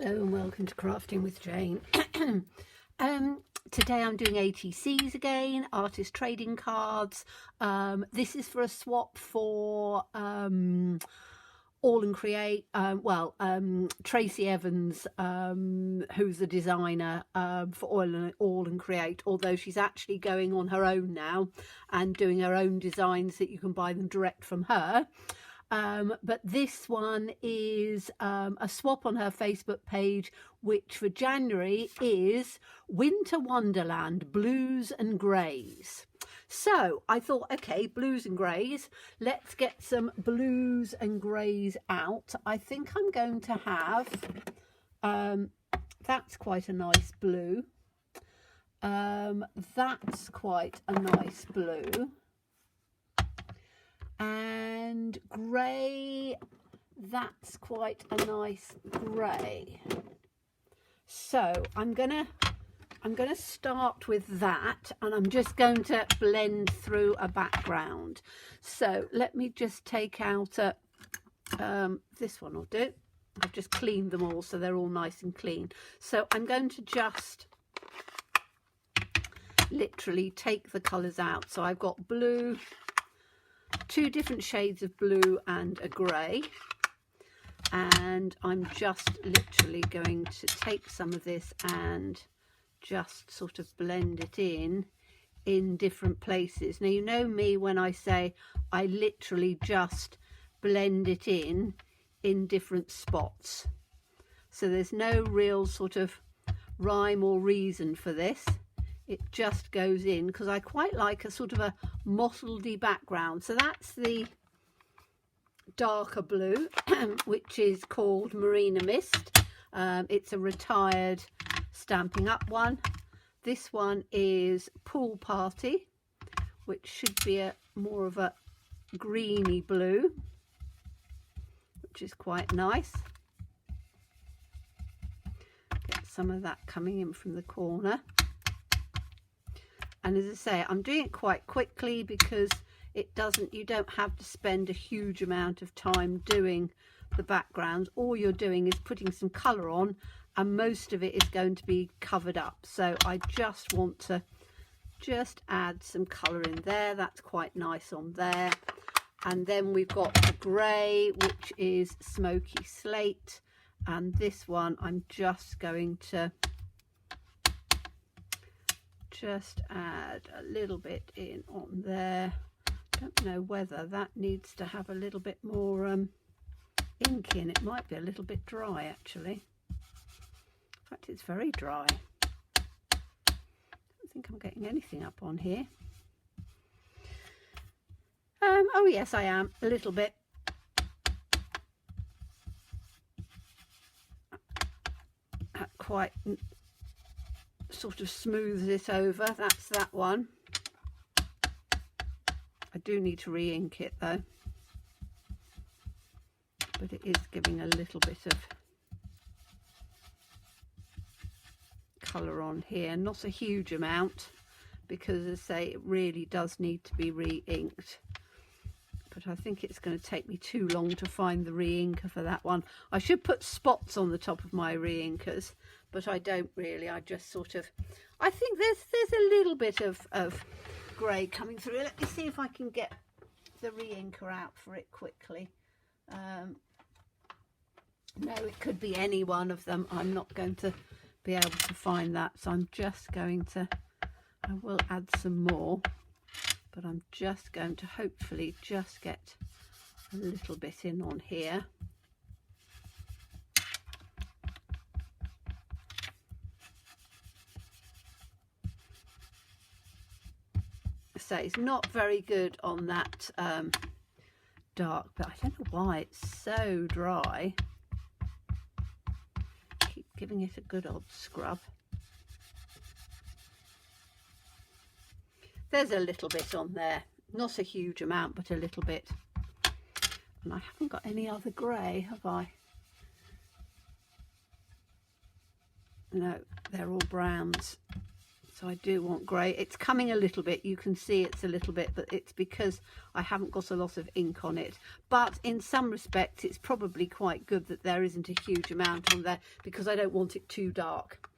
Hello and welcome to Crafting with Jane. Today I'm doing ATCs again, artist trading cards. This is for a swap for All and Create. Tracy Evans, who's the designer for All and Create, although she's actually going on her own now and doing her own designs that you can buy them direct from her. But this one is a swap on her Facebook page, which for January is Winter Wonderland, Blues and Greys. So I thought, okay, blues and greys, let's get some blues and greys out. I think I'm going to have, that's quite a nice blue. That's quite a nice blue. And grey, that's quite a nice grey. So I'm gonna start with that, and I'm just going to blend through a background. So let me just take out this one will do. I've just cleaned them all so they're all nice and clean. So I'm going to just literally take the colours out. So I've got blue, two different shades of blue and a grey, and I'm just literally going to take some of this and just sort of blend it in different places. Now you know me when I say I literally just blend it in different spots, so there's no real sort of rhyme or reason for this. It just goes in because I quite like a sort of a mottledy background. So that's the darker blue, which is called Marina Mist. It's a retired Stampin' Up one. This one is Pool Party, which should be a more of a greeny blue, which is quite nice. Get some of that coming in from the corner. And as I say, I'm doing it quite quickly because you don't have to spend a huge amount of time doing the backgrounds. All you're doing is putting some colour on, and most of it is going to be covered up. So I just want to just add some colour in there. That's quite nice on there. And then we've got the grey, which is Smoky Slate. And this one I'm just going to just add a little bit in on there. Don't know whether that needs to have a little bit more ink in. It might be a little bit dry actually. In fact, it's very dry. I don't think I'm getting anything up on here. Oh yes, I am a little bit. Quite sort of smooths it over. That's that one. I do need to re-ink it though, but it is giving a little bit of colour on here, not a huge amount, because as I say, it really does need to be re-inked. But I think it's going to take me too long to find the re-inker for that one. I should put spots on the top of my re-inkers, but I don't really. I just sort of, I think there's a little bit of grey coming through. Let me see if I can get the re-inker out for it quickly. No, it could be any one of them. I'm not going to be able to find that, so I'm just going to, I will add some more, but I'm just going to hopefully just get a little bit in on here. So it's not very good on that dark, but I don't know why it's so dry. Keep giving it a good old scrub. There's a little bit on there, not a huge amount, but a little bit. And I haven't got any other grey, have I? No, they're all browns. So I do want grey. It's coming a little bit. You can see it's a little bit, but it's because I haven't got a lot of ink on it. But in some respects, it's probably quite good that there isn't a huge amount on there because I don't want it too dark.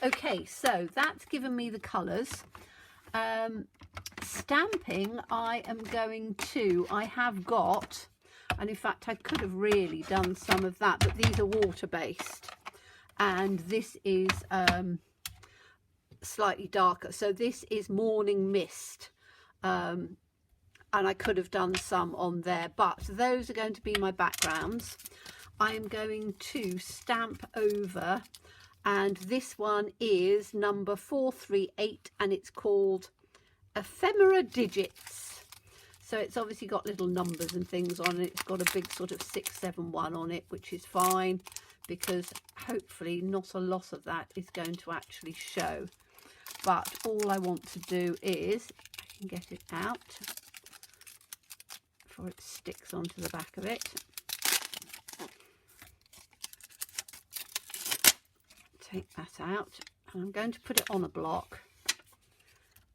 Okay, so that's given me the colours. Stamping, I have got, and in fact I could have really done some of that, but these are water-based. And this is slightly darker, so this is Morning Mist, and I could have done some on there, but those are going to be my backgrounds. I'm going to stamp over, and this one is number 438 and it's called Ephemera Digits. So it's obviously got little numbers and things on it. It's got a big sort of 671 on it, which is fine because hopefully not a lot of that is going to actually show. But all I want to do is, I can get it out before it sticks onto the back of it. Take that out, and I'm going to put it on a block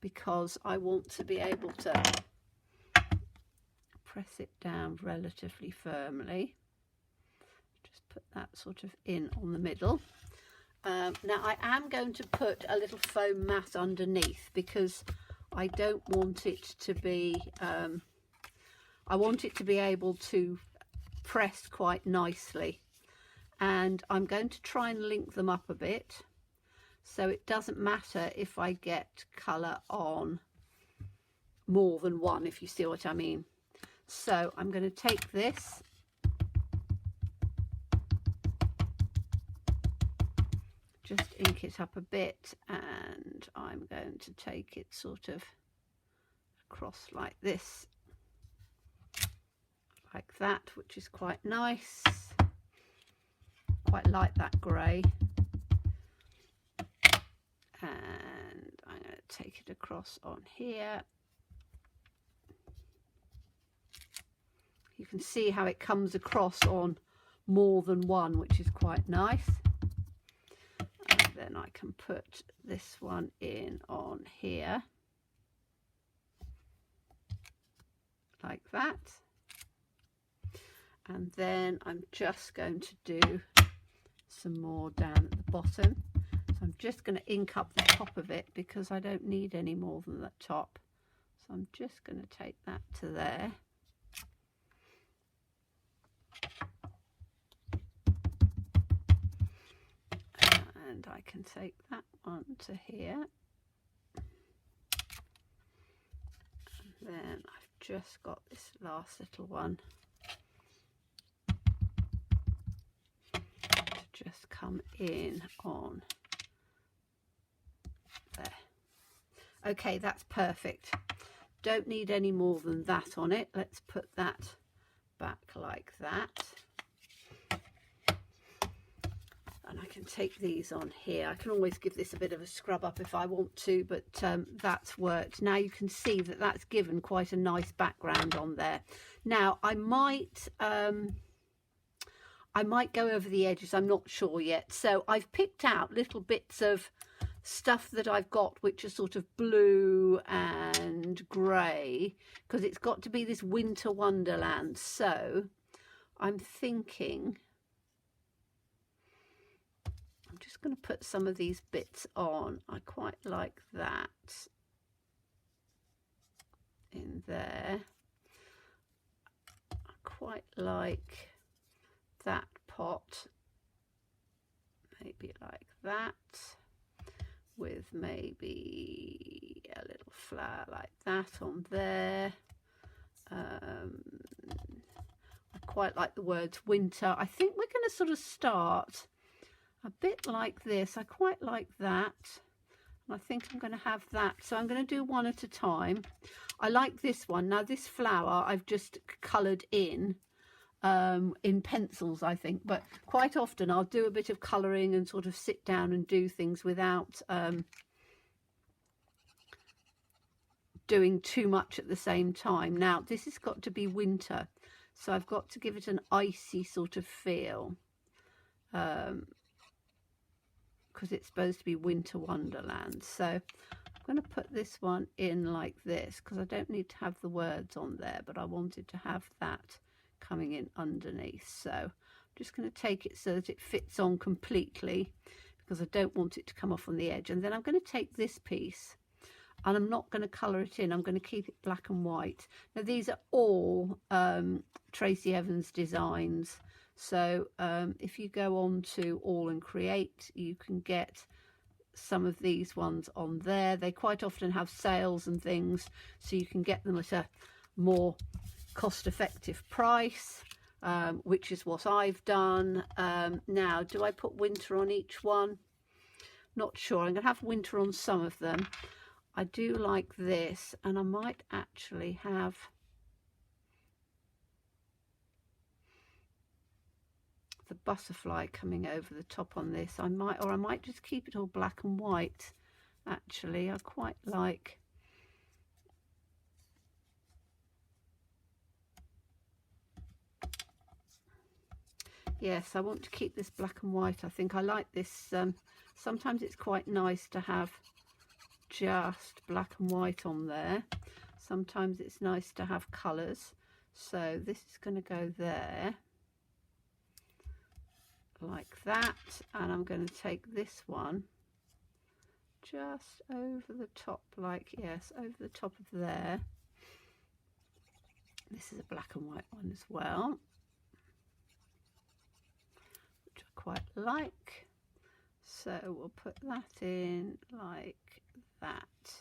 because I want to be able to press it down relatively firmly. Just put that sort of in on the middle. Now I am going to put a little foam mat underneath because I don't want it to be, I want it to be able to press quite nicely. And I'm going to try and link them up a bit so it doesn't matter if I get colour on more than one, if you see what I mean. So I'm going to take this, just ink it up a bit, and I'm going to take it sort of across like this, like that, which is quite nice. Quite like that grey. And I'm going to take it across on here. You can see how it comes across on more than one, which is quite nice. And then I can put this one in on here, like that. And then I'm just going to do some more down at the bottom. So I'm just going to ink up the top of it because I don't need any more than the top. So I'm just going to take that to there. And I can take that one to here. And then I've just got this last little one to just come in on there. Okay, that's perfect. Don't need any more than that on it. Let's put that back like that. And I can take these on here. I can always give this a bit of a scrub up if I want to, but that's worked. Now you can see that that's given quite a nice background on there. Now I might go over the edges. I'm not sure yet. So I've picked out little bits of stuff that I've got which are sort of blue and grey, because it's got to be this Winter Wonderland. So I'm thinking I'm just going to put some of these bits on. I quite like that in there. I quite like that pot, maybe like that, with maybe a little flower like that on there. I quite like the words winter. I think we're going to sort of start a bit like this. I quite like that. And I think I'm going to have that. So I'm going to do one at a time. I like this one. Now this flower I've just coloured in pencils, I think. But quite often I'll do a bit of colouring and sort of sit down and do things without doing too much at the same time. Now this has got to be winter. So I've got to give it an icy sort of feel. Because because it's supposed to be Winter Wonderland. So I'm going to put this one in like this because I don't need to have the words on there, but I wanted to have that coming in underneath. So I'm just going to take it so that it fits on completely because I don't want it to come off on the edge. And then I'm going to take this piece and I'm not going to colour it in. I'm going to keep it black and white. Now these are all Tracy Evans designs. So if you go on to All and Create, you can get some of these ones on there. They quite often have sales and things, so you can get them at a more cost-effective price, which is what I've done. Now, do I put winter on each one? Not sure. I'm going to have winter on some of them. I do like this, and I might actually have the butterfly coming over the top on this. I might just keep it all black and white. Actually, I quite like yes, I want to keep this black and white. I think I like this. Sometimes it's quite nice to have just black and white on there. Sometimes it's nice to have colours. So this is going to go there like that, and I'm going to take this one just over the top, like, yes, over the top of there. This is a black and white one as well, which I quite like. So we'll put that in like that.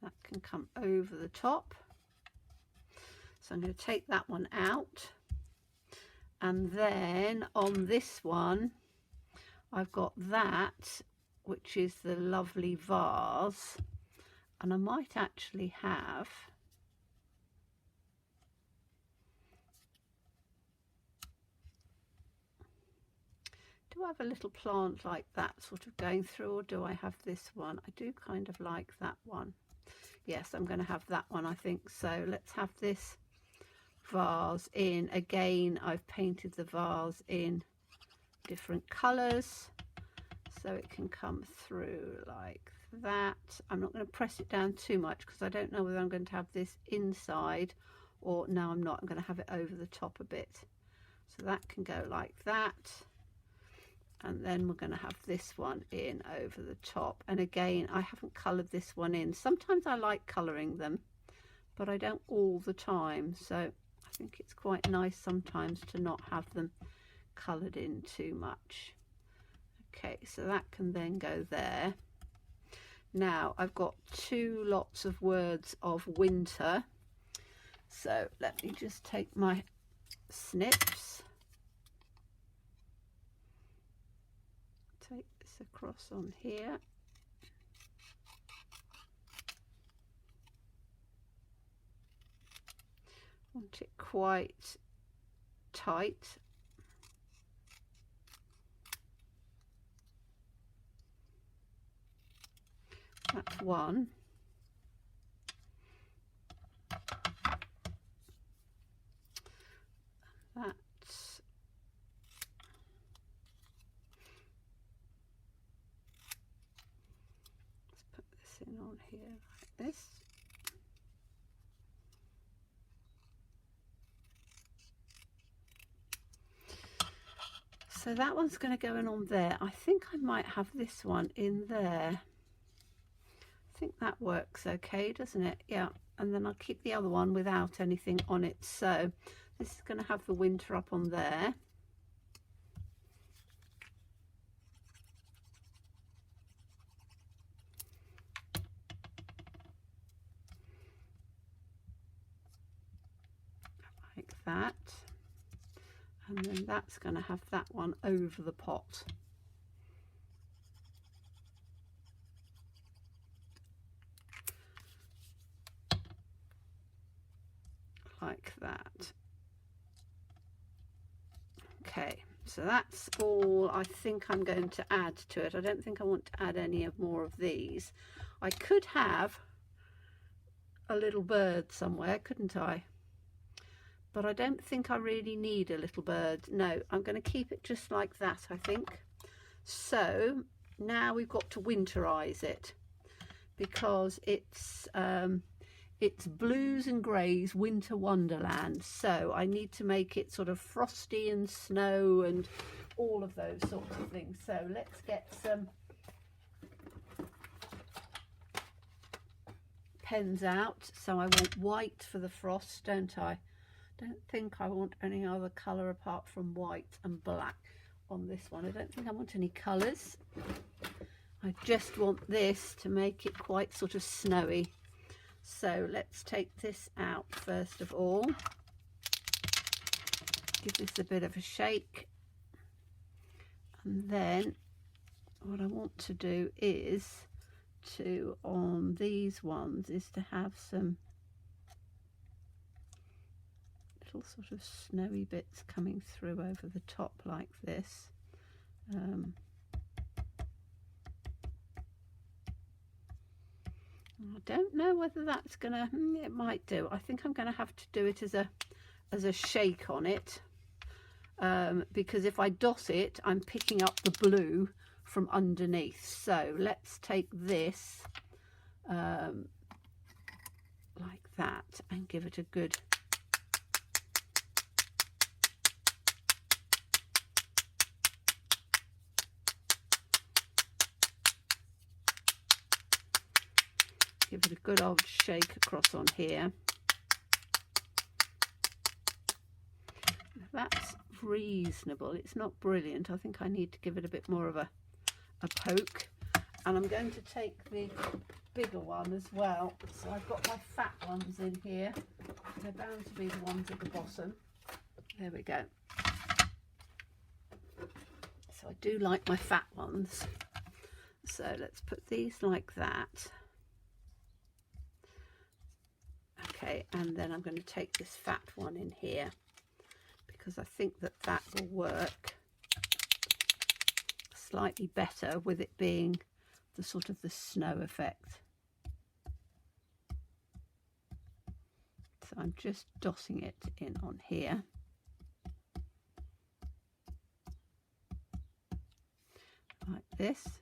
That can come over the top. So I'm going to take that one out. And then on this one, I've got that, which is the lovely vase. And I might actually have do I have a little plant like that sort of going through, or do I have this one? I do kind of like that one. Yes, I'm going to have that one, I think. So let's have this vase in. Again, I've painted the vase in different colours so it can come through like that. I'm not going to press it down too much because I don't know whether I'm going to have this inside or no, I'm not. I'm going to have it over the top a bit. So that can go like that. And then we're going to have this one in over the top. And again, I haven't coloured this one in. Sometimes I like colouring them, but I don't all the time. So I think it's quite nice sometimes to not have them coloured in too much. Okay, so that can then go there. Now I've got 2 lots of words of winter. So let me just take my snips. Take this across on here. Want it quite tight. That's one. That's put this in on here like this. So that one's going to go in on there. I think I might have this one in there. I think that works okay, doesn't it? Yeah, and then I'll keep the other one without anything on it. So this is going to have the winter up on there. Like that. And then that's going to have that one over the pot. Like that. Okay, so that's all I think I'm going to add to it. I don't think I want to add any more of these. I could have a little bird somewhere, couldn't I? But I don't think I really need a little bird. No, I'm going to keep it just like that, I think. So now we've got to winterize it, because it's blues and greys Winter Wonderland, so I need to make it sort of frosty and snow and all of those sorts of things. So let's get some pens out. So I want white for the frost, don't I? Don't think I want any other colour apart from white and black on this one. I don't think I want any colours. I just want this to make it quite sort of snowy. So let's take this out first of all. Give this a bit of a shake. And then what I want to do is to, on these ones, is to have some little sort of snowy bits coming through over the top like this. I don't know whether that's gonna, it might do. I think I'm gonna have to do it as a shake on it, because if I dot it, I'm picking up the blue from underneath. So let's take this like that and give it a good old shake across on here. That's reasonable. It's not brilliant. I think I need to give it a bit more of a poke. And I'm going to take the bigger one as well. So I've got my fat ones in here. They're bound to be the ones at the bottom. There we go. So I do like my fat ones. So let's put these like that. Okay, and then I'm going to take this fat one in here, because I think that that will work slightly better with it being the sort of the snow effect. So I'm just dotting it in on here. Like this.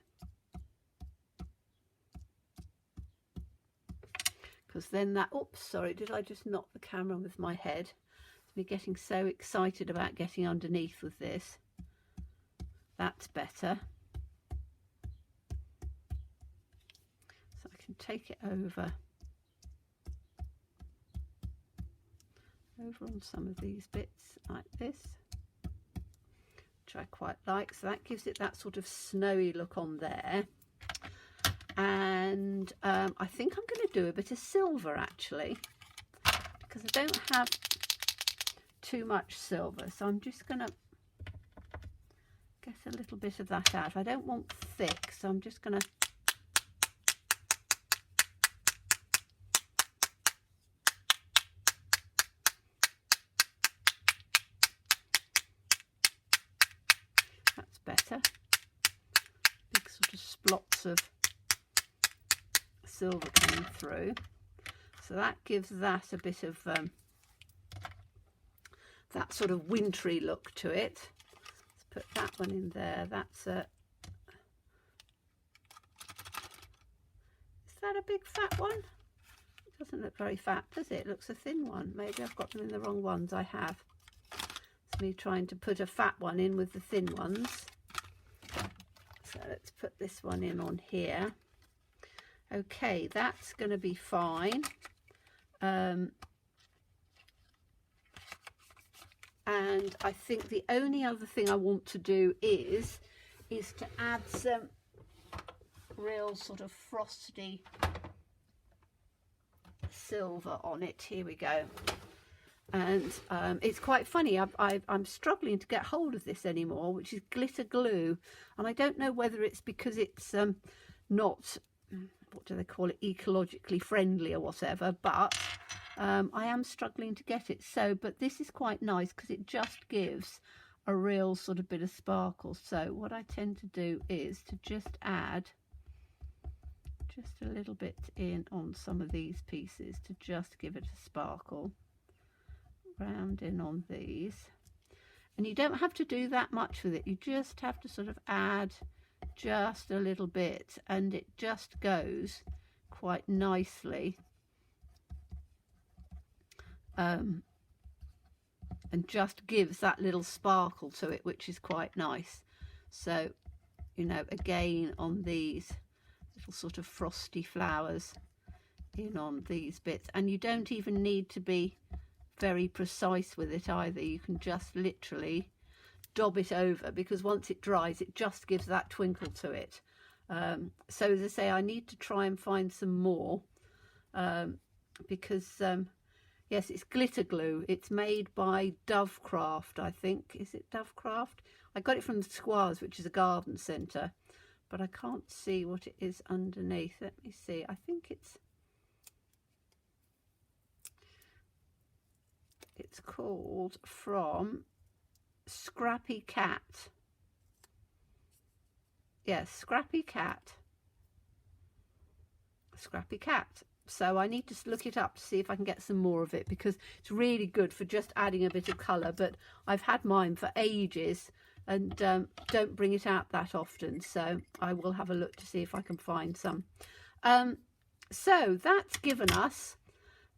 Because then that, oops, sorry, did I just knock the camera with my head? It's me getting so excited about getting underneath with this. That's better. So I can take it over on some of these bits like this, which I quite like. So that gives it that sort of snowy look on there. And I think I'm going to do a bit of silver actually, because I don't have too much silver, so I'm just going to get a little bit of that out. I don't want thick, so I'm just going to that's better. Big sort of splots of silver coming through, so that gives that a bit of that sort of wintry look to it. Let's put that one in there. That's a, is that a big fat one? It doesn't look very fat, does it? It looks a thin one. Maybe I've got them in the wrong ones. I have. It's me trying to put a fat one in with the thin ones. So let's put this one in on here. Okay, that's going to be fine. And I think the only other thing I want to do is to add some real sort of frosty silver on it. Here we go. And it's quite funny, I'm struggling to get hold of this anymore, which is glitter glue. And I don't know whether it's because it's not, what do they call it, ecologically friendly or whatever, but I am struggling to get it. So, but this is quite nice because it just gives a real sort of bit of sparkle. So what I tend to do is to just add just a little bit in on some of these pieces to just give it a sparkle. Round in on these, and you don't have to do that much with it. You just have to sort of add just a little bit, and it just goes quite nicely, and just gives that little sparkle to it, which is quite nice. So, you know, again on these little sort of frosty flowers in on these bits, and you don't even need to be very precise with it either. You can just literally dob it over, because once it dries it just gives that twinkle to it. So as I say, I need to try and find some more, because yes, it's glitter glue. It's made by Dovecraft, I think. Is it Dovecraft? I got it from the Squires, which is a garden centre, but I can't see what it is underneath. Let me see. I think it's called from Scrappy Cat. Yes, Scrappy Cat. Scrappy Cat. So I need to look it up to see if I can get some more of it, because it's really good for just adding a bit of colour. But I've had mine for ages and don't bring it out that often, so I will have a look to see if I can find some. So that's given us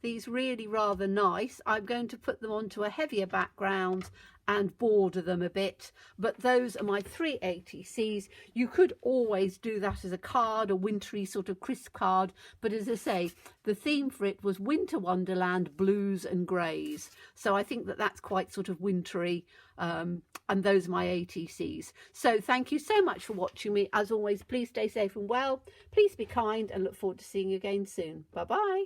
these really rather nice. I'm going to put them onto a heavier background and border them a bit, but those are my 3 ATCs. You could always do that as a card, a wintry sort of crisp card, but as I say, the theme for it was Winter Wonderland, blues and greys, so I think that that's quite sort of wintry, and those are my ATCs. So thank you so much for watching me. As always, please stay safe and well, please be kind, and look forward to seeing you again soon. Bye bye.